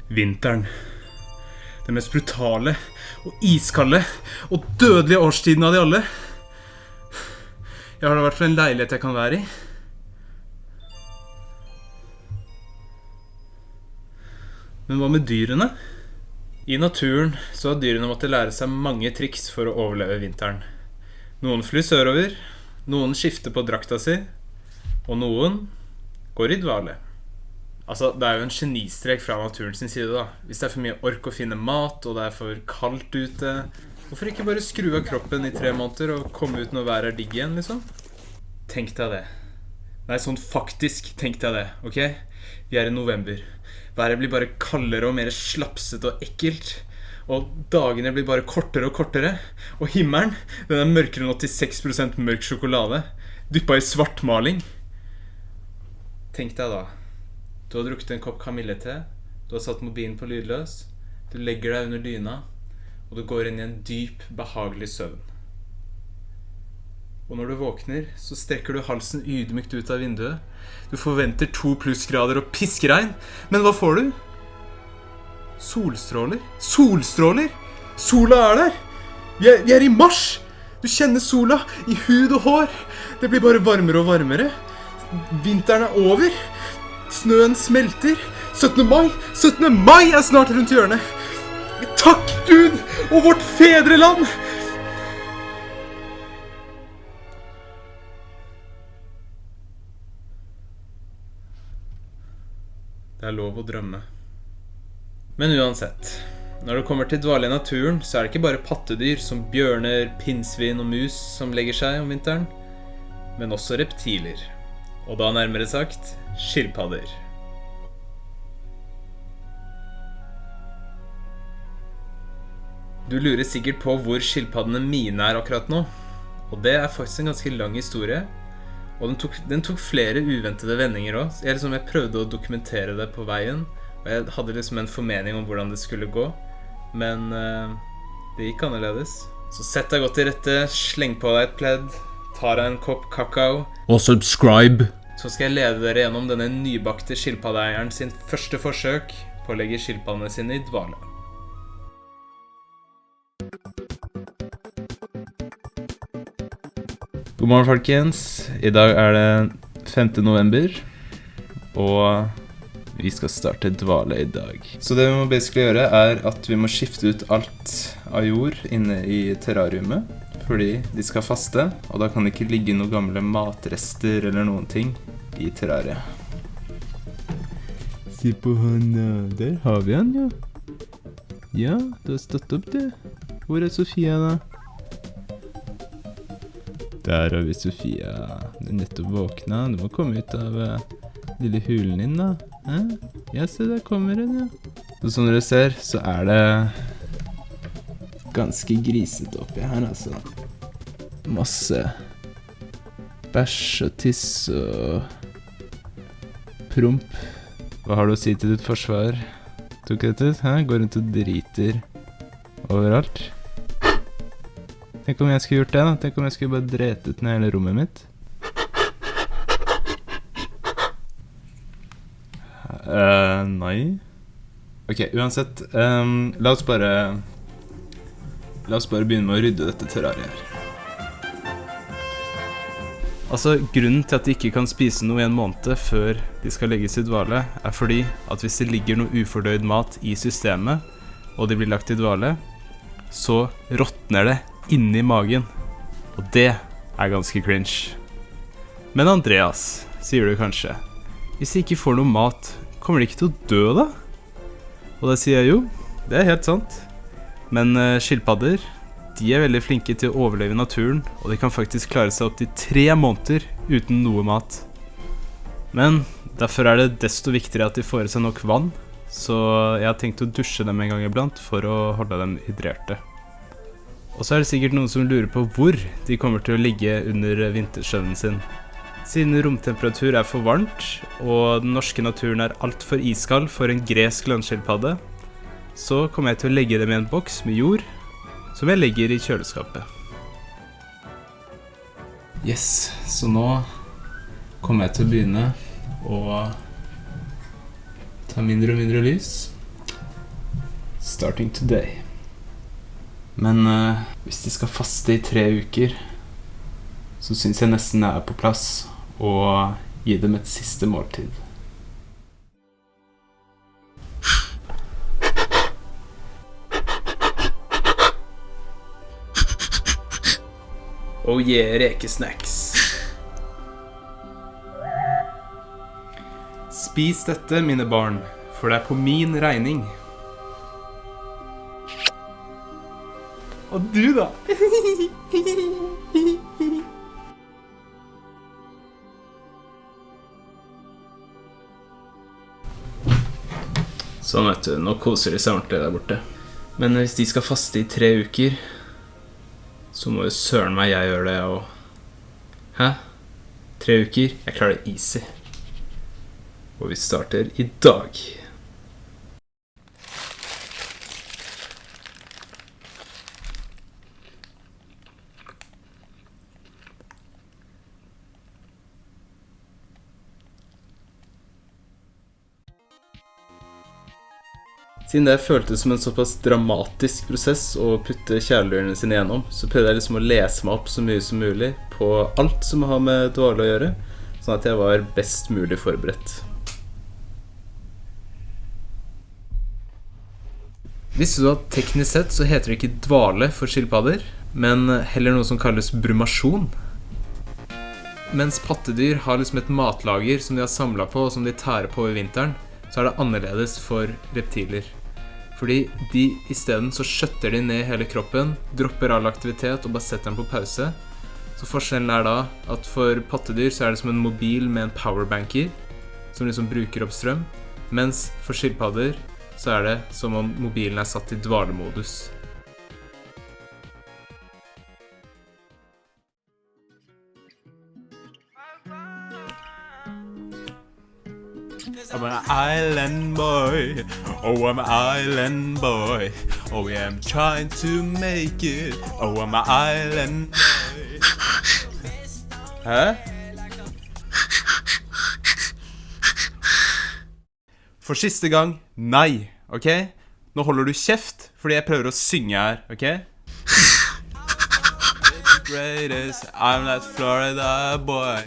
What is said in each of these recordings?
Vinteren. Den mest brutale og iskalde og dødelige årstiden av de alle. Jeg har da vært for en leilighet jeg kan være i. Men hva med dyrene? I naturen så har dyrene måttet lære seg mange triks for å overleve vinteren. Noen flyr sørover, noen skifter på drakta si, og noen går i dvale. Altså, det er jo en genistrek fra naturen sin side da. Hvis det er for mye ork å finne mat, og det er for kaldt ute, hvorfor ikke bare skru av kroppen i 3 måneder og komme ut når været er digg igjen, liksom? Tenk deg det. Nei, sånn faktisk tenk deg det, ok? Vi er i november. Været blir bare kaldere og mer slapset og ekkelt, og dagene blir bare kortere og kortere, og himmelen, den er mørkere enn 86% mørk sjokolade, dyppet i svartmaling. Tenk deg da. Du har drukket en kopp kamillete, du har satt mobilen på lydløs, du legger deg under dyna, og du går inn i en dyp, behagelig søvn. Og når du våkner, så strekker du halsen ydmykt ut av vinduet. Du forventer 2 plussgrader og piskeregn, men hva får du? Solstråler. Solstråler! Sola er der! Vi er i mars! Du kjenner sola i hud og hår. Det blir bare varmere og varmere. Vinteren er over. Snøen smelter. 17. mai er snart rundt hjørnet. Takk Gud og vårt fedreland! Det er lov å drømme. Men uansett, når det kommer til dvale i naturen, så er det ikke bare pattedyr som bjørner, pinnsvin og mus som legger seg om vinteren, men også reptiler. Og da nærmere sagt, skilpadder. Du lurer sikkert på hvor skilpaddene mine er akkurat nå, og det er faktisk en ganske lang historie, og den tok flere uventede vendinger også. Jeg prøvde å dokumentere det på veien, og jeg hadde liksom en formening om hvordan det skulle gå, men det gikk annerledes. Så sett deg godt til rette, sleng på deg et pledd, ta deg en kopp kakao, og subscribe. Så skal jeg lede dere gjennom denne nybakte skilpaddeeieren sin første forsøk på å legge skilpaddene sine i dvale. God morgen folkens, i dag er det 5. november, og vi skal starte dvale i dag. Så det vi må basically gjøre er at vi må skifte ut alt av jord inne i terrariumet, fordi de skal faste, og da kan det ikke ligge noen gamle matrester eller noen ting i terrariet. Se på han, der har vi han, ja. Ja, du har stått opp det. Hvor er Sofia da? Der har vi Sofia. Du er nettopp våkna. Du må komme ut av lille hulen din da. Ja, se der kommer den, ja. Så som dere ser, så er det ganske griset oppi her, altså. Masse bæsj og tiss og promp. Hva har du å si til ditt forsvar? Tok dette ut? Går rundt og driter overalt. Tenk om jeg skulle gjort det da. Tenk om jeg skulle bare drete ut ned hele rommet mitt. Nei. Ok, uansett. La oss bare begynne med å rydde dette terrariet her. Altså, grunnen til at de ikke kan spise noe i en måned før de skal legges i dvale, er fordi at hvis det ligger noe ufordøyd mat i systemet, og de blir lagt i dvale, så råtner det inni magen. Og det er ganske cringe. Men Andreas, sier du kanskje, hvis de ikke får noe mat, kommer de ikke til å dø da? Og da sier jeg jo, det er helt sant. Men skilpadder, de er veldig flinke til å overleve i naturen, og de kan faktisk klare seg opp til 3 måneder uten noe mat. Men derfor er det desto viktigere at de får i seg nok vann, så jeg har tenkt å dusje dem en gang iblant for å holde dem hydrerte. Og så er det sikkert noen som lurer på hvor de kommer til å ligge under vintersøvnen sin. Siden romtemperatur er for varmt, og den norske naturen er alt for iskald for en gresk landskilpadde, så kommer jeg til å legge dem i en boks med jord, som jeg legger i kjøleskapet. Yes, så nå kommer jeg til å begynne å ta mindre og mindre lys, Starting today. Men hvis de skal faste i 3 uker, så synes jeg nesten det er på plass å gi dem et siste måltid. Oh yeah, rekesnacks. Spis dette, mine barn, for det er på min regning. Og du da? Sånn, vet du, nå koser de seg ordentlig der borte. Men hvis de skal faste i 3 uker, så må jo søren meg jeg gjøre det, og... Hæ? 3 uker? Jeg klarer det easy. Og vi starter i dag. Siden det føltes som en såpass dramatisk prosess å putte kjæledyrene sine gjennom, så prøvde jeg liksom å lese meg opp så mye som mulig på alt som har med dvale å gjøre, sånn at jeg var best mulig forberedt. Visste du at teknisk sett så heter det ikke dvale for skilpadder, men heller noe som kalles brumasjon? Mens pattedyr har liksom et matlager som de har samlet på og som de tærer på i vinteren, så er det annerledes for reptiler. Fordi de i stedet så skjøtter de ned hele kroppen, dropper all aktivitet og bare setter den på pause. Så forskjellen er da at for pattedyr så er det som en mobil med en powerbanker, som liksom bruker opp strøm, mens for skilpadder så er det som om mobilen er satt i dvalemodus. I'm an island boy, oh I'm an island boy, oh yeah I'm trying to make it, oh I'm an island boy. Hæ? For siste gang, nei, ok? Nå holder du kjeft, fordi jeg prøver å synge her, ok? Greatest, I'm that Florida boy.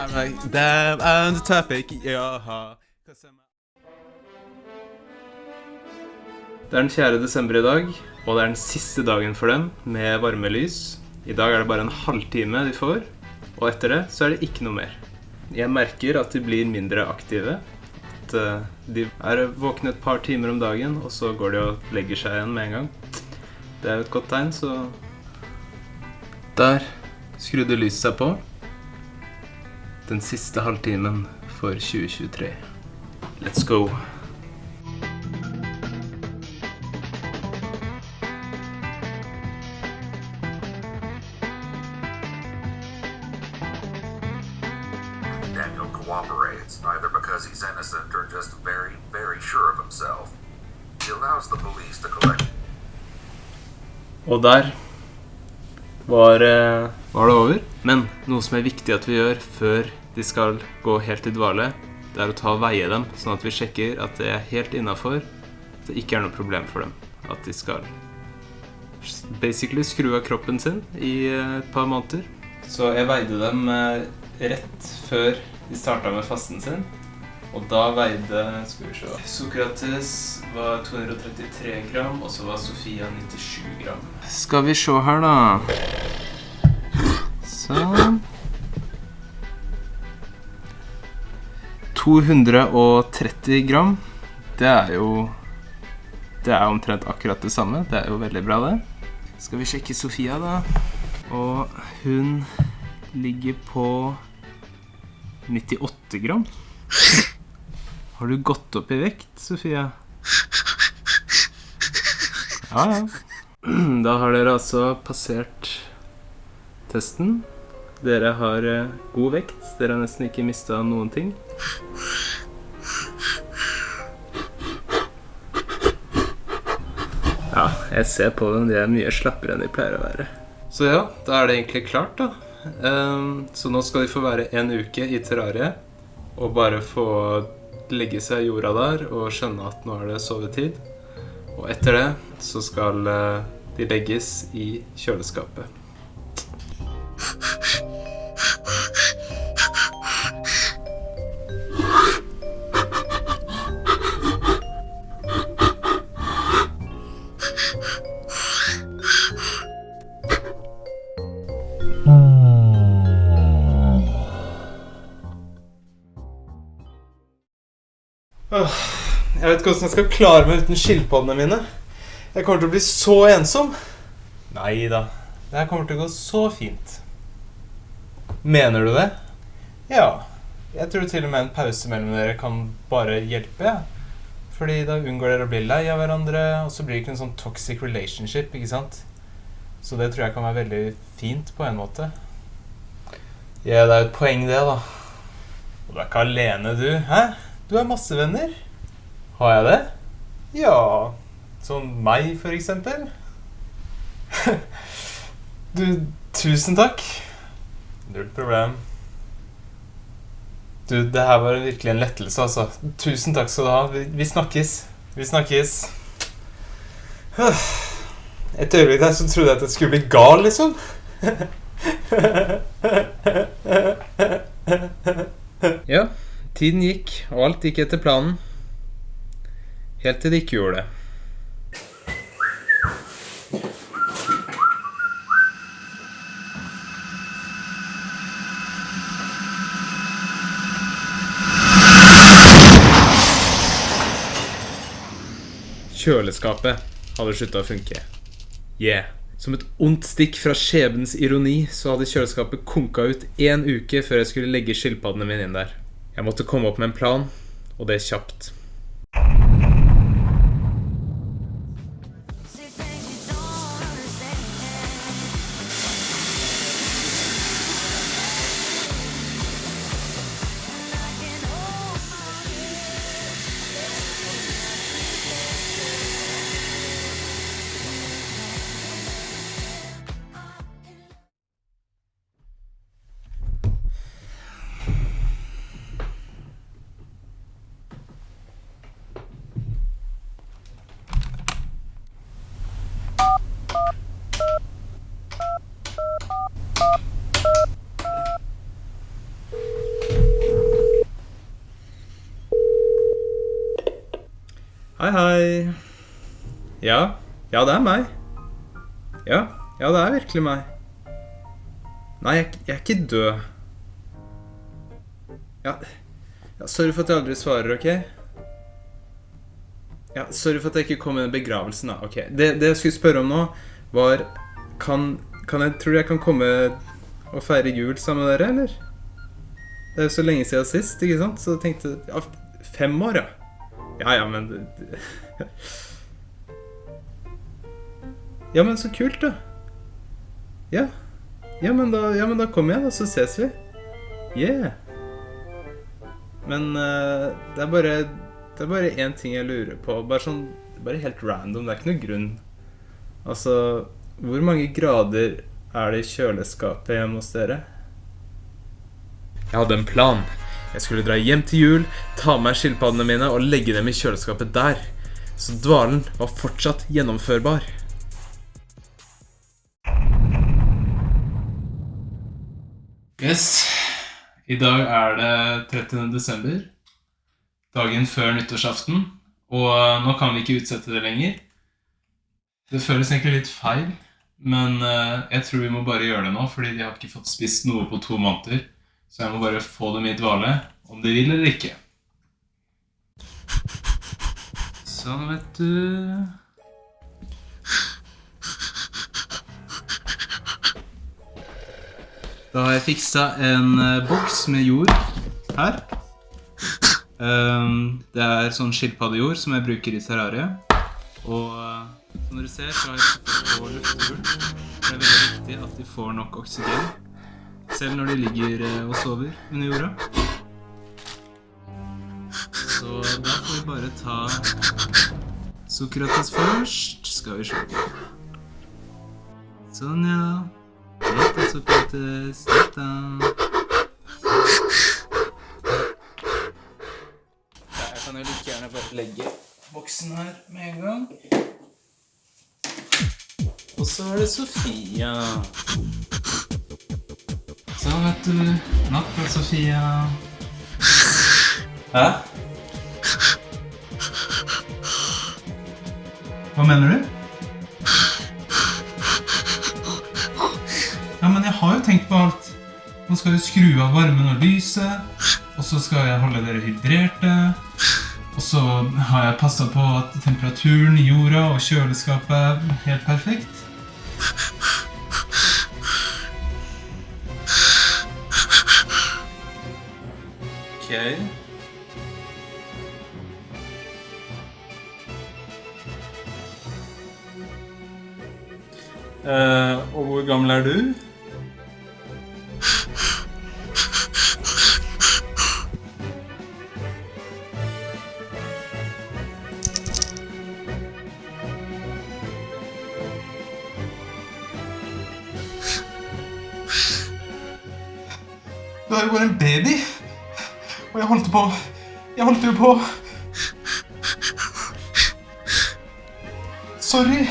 I'm like, damn, on the topic, yeah. Det er den 4. desember i dag, og det er den siste dagen for dem med varmelys. I dag er det bare en halvtime de får, og etter det så er det ikke noe mer. Jeg merker at de blir mindre aktive, at de er våkne et par timer om dagen, og så går de og legger seg igjen med en gang. Det er jo et godt tegn, så... Der skrudde lyset seg på. Den siste halvtimen for 2023. Let's go! Daniel cooperates, either because he's innocent or just very, very sure of himself. He allows the police to collect. Og der var det over. Men noe som er viktig at vi gjør før de skal gå helt i dvale, det er å ta og veie dem, sånn at vi sjekker at det er helt innenfor, at det ikke er noe problem for dem, at de skal basically skru av kroppen sin i et par måneder. Så jeg veide dem rett før de startet med fasten sin, og da veide, skal vi se, Sokrates var 233 gram, og så var Sofia 97 gram. Skal vi se her da. Sånn. 230 gram, det er omtrent akkurat det samme, det er jo veldig bra det. Skal vi sjekke Sofia da, og hun ligger på 98 gram. Har du gått opp i vekt, Sofia? Ja, ja. Da har dere altså passert testen. Dere har god vekt, dere har nesten ikke mistet noen ting. Ja, jeg ser på dem, de er mye slappere enn de pleier å være. Så ja, da er det egentlig klart da. Så nå skal de få være en uke i terrariet, og bare få legge seg i jorda der og skjønne at nå det sovetid. Og etter det så skal de legges i kjøleskapet. Jeg vet ikke hvordan jeg skal klare meg uten skilpaddene mine. Jeg kommer til å bli så ensom. Neida, det her kommer til å gå så fint. Mener du det? Ja, jeg tror til og med en pause mellom dere kan bare hjelpe, ja. Fordi da unngår dere å bli lei av hverandre, og så blir det ikke en sånn toxic relationship, ikke sant? Så det tror jeg kan være veldig fint på en måte. Ja, det et poeng det da. Og du ikke alene, du, hæ? Du har masse venner. Har jeg det? Ja, sånn meg for eksempel. Du, tusen takk. Null problem. Du, det her var virkelig en lettelse, altså. Tusen takk skal du ha. Vi snakkes. Vi snakkes. Et øyeblikk der så trodde jeg at jeg skulle bli gal, liksom. Ja, tiden gikk, og alt gikk etter planen. Helt til de ikke gjorde det. Kjøleskapet hadde sluttet å funke. Yeah. Som et ondt stikk fra skjebnens ironi, så hadde kjøleskapet konka ut 1 uke før jeg skulle legge skilpaddene mine inn der. Jeg måtte komme opp med en plan, og det kjapt. Hei, hei. Ja, det meg. Ja, det virkelig meg. Nei, jeg ikke død. Ja, sorry for at jeg aldri svarer, ok? Ja, sorry for at jeg ikke kom med den begravelsen, da, ok? Det jeg skulle spørre om nå var, kan jeg, tror jeg kan komme og feire jul sammen med dere, eller? Det jo så lenge siden sist, ikke sant? Så jeg tenkte, ja, 5 år, ja. Ja, men... Ja, men så kult da. Ja, men da kommer jeg da, så ses vi. Yeah. Men det bare en ting jeg lurer på. Bare helt random, det ikke noe grunn. Altså, hvor mange grader det i kjøleskapet hjemme hos dere? Jeg hadde en plan. Jeg skulle dra hjem til jul, ta med skilpaddene mine og legge dem i kjøleskapet der. Så dvalen var fortsatt gjennomførbar. Yes, i dag det 30. desember, dagen før nyttårsaften, og nå kan vi ikke utsette det lenger. Det føles egentlig litt feil, men jeg tror vi må bare gjøre det nå, fordi de har ikke fått spist noe på 2 måneder. Så jeg må bare få dem i dvale, om de vil eller ikke. Sånn, vet du. Da har jeg fikset en boks med jord her. Det sånn skilpaddejord som jeg bruker i terrariet. Og som dere ser så har jeg fått lufthull. Det veldig viktig at de får nok oksygen. Selv når de ligger og sover under jorda. Så da får vi bare ta Sokrates først. Skal vi se. Sånn, ja. Dette Sokrates. Dette. legge boksen her med en gang. Og så det Sofia. Så vet du, natta Sofia. Hæ? Hva mener du? Ja, men jeg har jo tenkt på alt. Nå skal jeg skru av varmen og lyset, og så skal jeg holde dere hydrerte, og så har jeg passet på at temperaturen i jorda og kjøleskapet er helt perfekt. Ok. Og hvor gammel er du? Du er jo bare en baby, og jeg holdt jo på. Sorry.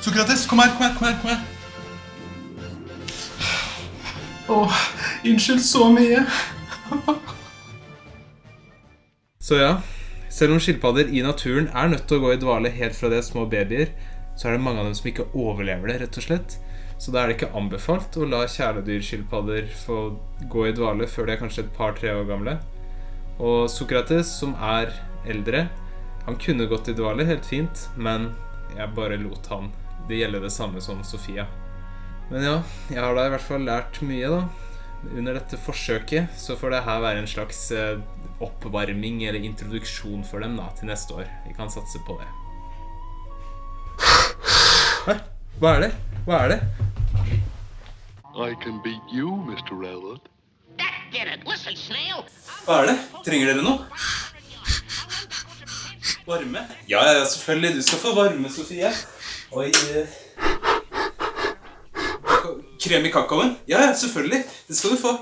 Sokrates, kom her. Unnskyld så mye. Så ja, selv om skilpadder i naturen er nødt til å gå i dvale helt fra de små babyer, så er det mange av dem som ikke overlever det, rett og slett. Så da er det ikke anbefalt å la kjæledyrskilpadder få gå i dvale før de er kanskje et par-tre år gamle. Og Sokrates, som er eldre, han kunne gått i dvale helt fint, men jeg bare lot han. Det gjelder det samme som Sofia. Men ja, jeg har da i hvert fall lært mye da. Under dette forsøket så får det her være en slags oppvarming eller introduksjon for dem da, til neste år. Vi kan satse på det. Hæ? Hva er det? I can beat you, Mr. Rabbit. Get it. Listen, Snail. Hva er det? Trenger dere noe? Varme? Ja, selvfølgelig. Du skal få varme, Sofie. Oi. Krem i kakaoen? Ja, selvfølgelig. Det skal du få.